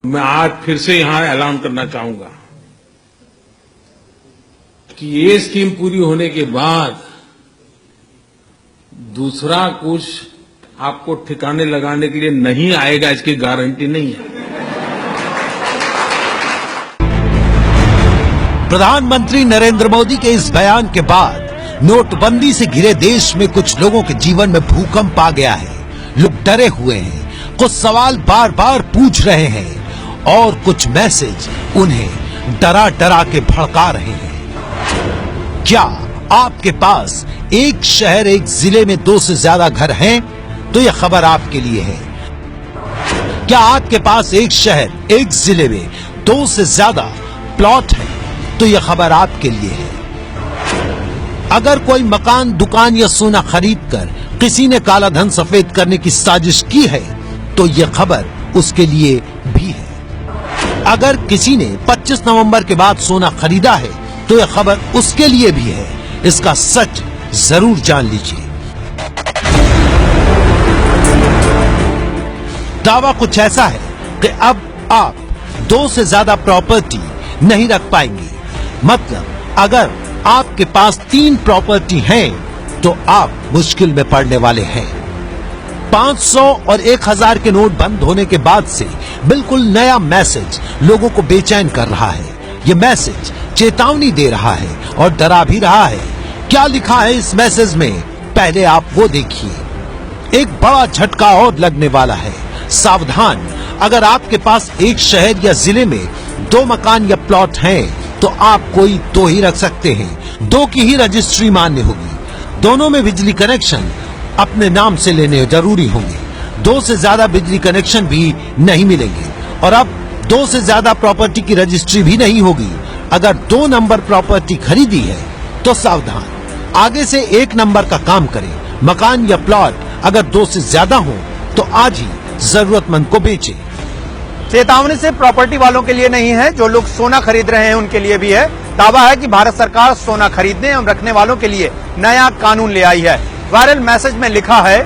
मैं आज फिर से यहां ऐलान करना चाहूंगा कि ये स्कीम पूरी होने के बाद दूसरा कुछ आपको ठिकाने लगाने के लिए नहीं आएगा, इसकी गारंटी नहीं है। प्रधानमंत्री नरेंद्र मोदी के इस बयान के बाद नोटबंदी से घिरे देश में कुछ लोगों के जीवन में भूकंप आ गया है। लोग डरे हुए हैं, कुछ सवाल बार बार पूछ रहे हैं और कुछ मैसेज उन्हें डरा डरा के भड़का रहे हैं। क्या आपके पास एक शहर एक जिले में 2 से ज्यादा घर हैं? तो यह खबर आपके लिए है। क्या आपके पास एक शहर एक जिले में 2 से ज्यादा प्लॉट है? तो यह खबर आपके लिए है। अगर कोई मकान, दुकान या सोना खरीद कर किसी ने काला धन सफेद करने की साजिश की है तो यह खबर उसके लिए भी है। अगर किसी ने 25 नवंबर के बाद सोना खरीदा है तो यह खबर उसके लिए भी है। इसका सच जरूर जान लीजिए। दावा कुछ ऐसा है कि अब आप 2 से ज्यादा प्रॉपर्टी नहीं रख पाएंगे। मतलब अगर आपके पास 3 प्रॉपर्टी हैं तो आप मुश्किल में पड़ने वाले हैं। 500 और 1000 के नोट बंद होने के बाद से बिल्कुल नया मैसेज लोगों को बेचैन कर रहा है। ये मैसेज चेतावनी दे रहा है और डरा भी रहा है। क्या लिखा है इस मैसेज में, पहले आप वो देखिए। एक बड़ा झटका और लगने वाला है। सावधान, अगर आपके पास एक शहर या जिले में 2 मकान या प्लॉट हैं तो आप कोई 2 ही रख सकते हैं। 2 की ही रजिस्ट्री मान्य होगी। दोनों में बिजली कनेक्शन अपने नाम से लेने जरूरी होंगे। 2 से ज्यादा बिजली कनेक्शन भी नहीं मिलेंगे। और अब 2 से ज्यादा प्रॉपर्टी की रजिस्ट्री भी नहीं होगी। अगर 2 नंबर प्रॉपर्टी खरीदी है तो सावधान, आगे से 1 नंबर का काम करें। मकान या प्लॉट अगर 2 से ज्यादा हो तो आज ही जरूरतमंद को बेचें। चेतावनी से प्रॉपर्टी वालों के लिए नहीं है, जो लोग सोना खरीद रहे हैं उनके लिए भी है। दावा है कि भारत सरकार सोना खरीदने एवं रखने वालों के लिए नया कानून ले आई है। वायरल मैसेज में लिखा है,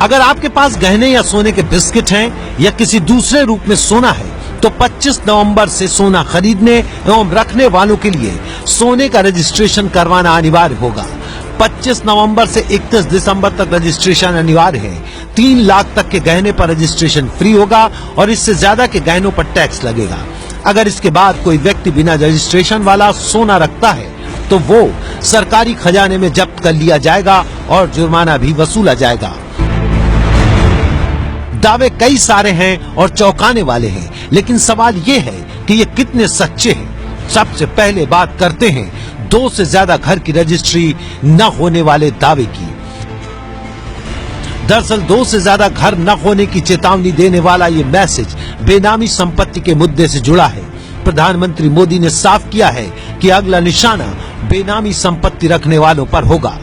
अगर आपके पास गहने या सोने के बिस्किट हैं या किसी दूसरे रूप में सोना है तो 25 नवंबर से सोना खरीदने एवं रखने वालों के लिए सोने का रजिस्ट्रेशन करवाना अनिवार्य होगा। 25 नवंबर से 31 दिसंबर तक रजिस्ट्रेशन अनिवार्य है। 3 लाख तक के गहने पर रजिस्ट्रेशन फ्री होगा और इससे ज्यादा के गहनों पर टैक्स लगेगा। अगर इसके बाद कोई व्यक्ति बिना रजिस्ट्रेशन वाला सोना रखता है तो वो सरकारी खजाने में जब्त कर लिया जाएगा और जुर्माना भी वसूला जाएगा। दावे कई सारे हैं और चौंकाने वाले हैं, लेकिन सवाल ये है कि ये कितने सच्चे हैं। सबसे पहले बात करते हैं 2 से ज्यादा घर की रजिस्ट्री न होने वाले दावे की। दरअसल 2 से ज्यादा घर न होने की चेतावनी देने वाला ये मैसेज बेनामी संपत्ति के मुद्दे से जुड़ा है। प्रधानमंत्री मोदी ने साफ किया है कि अगला निशाना बेनामी संपत्ति रखने वालों पर होगा।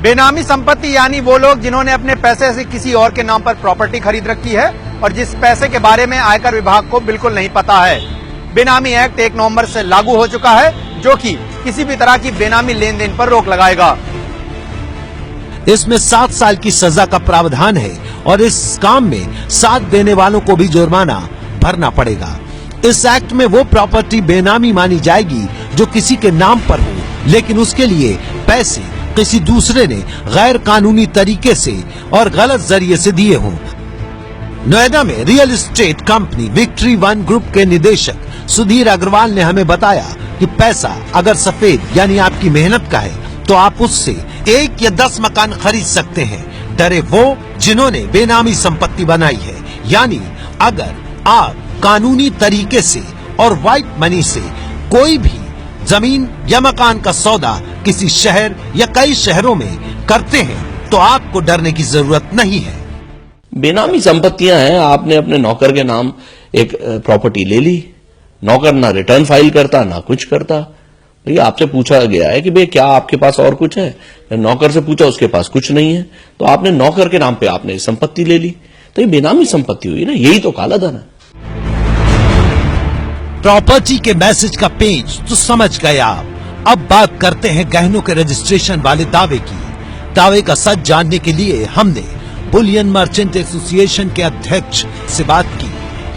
बेनामी संपत्ति यानी वो लोग जिन्होंने अपने पैसे से किसी और के नाम पर प्रॉपर्टी खरीद रखी है और जिस पैसे के बारे में आयकर विभाग को बिल्कुल नहीं पता है। बेनामी एक्ट 1 नवंबर से लागू हो चुका है, जो कि किसी भी तरह की बेनामी लेन देन पर रोक लगाएगा। इसमें 7 साल की सजा का प्रावधान है और इस काम में साथ देने वालों को भी जुर्माना भरना पड़ेगा। इस एक्ट में वो प्रॉपर्टी बेनामी मानी जाएगी जो किसी के नाम पर हो, लेकिन उसके लिए पैसे किसी दूसरे ने गैर कानूनी तरीके से और गलत जरिए से दिए हों। नोएडा में real estate company victory 1 group के निदेशक सुधीर अग्रवाल ने हमें बताया कि पैसा अगर सफेद यानी आपकी मेहनत का है तो आप उससे 1 या 10 मकान खरीद सकते हैं। डरे वो जिन्होंने बेनामी संपत्ति बनाई है, यानी अगर आप कानूनी तरीके से और व्हाइट मनी से कोई भी जमीन या मकान का सौदा किसी शहर या कई शहरों में करते हैं तो आपको डरने की जरूरत नहीं है। बेनामी संपत्तियां हैं, आपने अपने नौकर के नाम एक प्रॉपर्टी ले ली, नौकर ना रिटर्न फाइल करता ना कुछ करता। भैया आपसे पूछा गया है कि भाई क्या आपके पास और कुछ है? नौकर से पूछा, उसके पास कुछ नहीं है, तो आपने नौकर के नाम पे आपने संपत्ति ले ली, तो ये बेनामी संपत्ति हुई ना, यही तो काला धन है। प्रॉपर्टी के मैसेज का पेज तो समझ गए आप। अब बात करते हैं गहनों के रजिस्ट्रेशन वाले दावे की। दावे का सच जानने के लिए हमने बुलियन मर्चेंट एसोसिएशन के अध्यक्ष से बात की।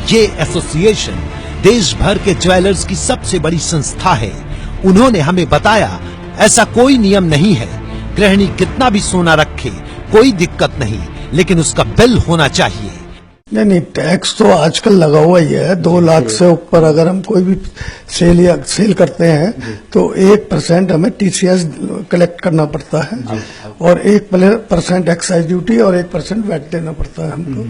ये एसोसिएशन देश भर के ज्वेलर्स की सबसे बड़ी संस्था है। उन्होंने हमें बताया ऐसा कोई नियम नहीं है, गृहिणी कितना भी सोना रखे कोई दिक्कत नहीं, लेकिन उसका बिल होना चाहिए। नहीं, टैक्स तो आजकल लगा हुआ ही है। 2 लाख से ऊपर अगर हम कोई भी सेल करते हैं तो 1% हमें टीसीएस कलेक्ट करना पड़ता है और 1% एक्साइज ड्यूटी और 1% वैट देना पड़ता है हमको।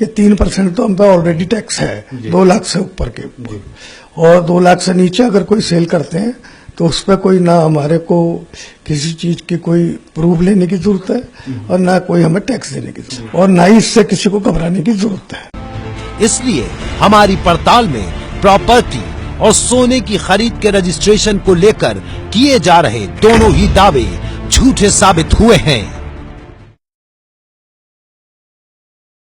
ये 3% तो हम पे ऑलरेडी टैक्स है 2 लाख से ऊपर के ऊपर। और 2 लाख से नीचे अगर कोई सेल करते हैं तो उस पर कोई ना हमारे को किसी चीज की कोई प्रूफ लेने की जरूरत है और ना कोई हमें टैक्स देने की जरूरत है और ना ही इससे किसी को घबराने की जरूरत है। इसलिए हमारी पड़ताल में प्रॉपर्टी और सोने की खरीद के रजिस्ट्रेशन को लेकर किए जा रहे दोनों ही दावे झूठे साबित हुए हैं।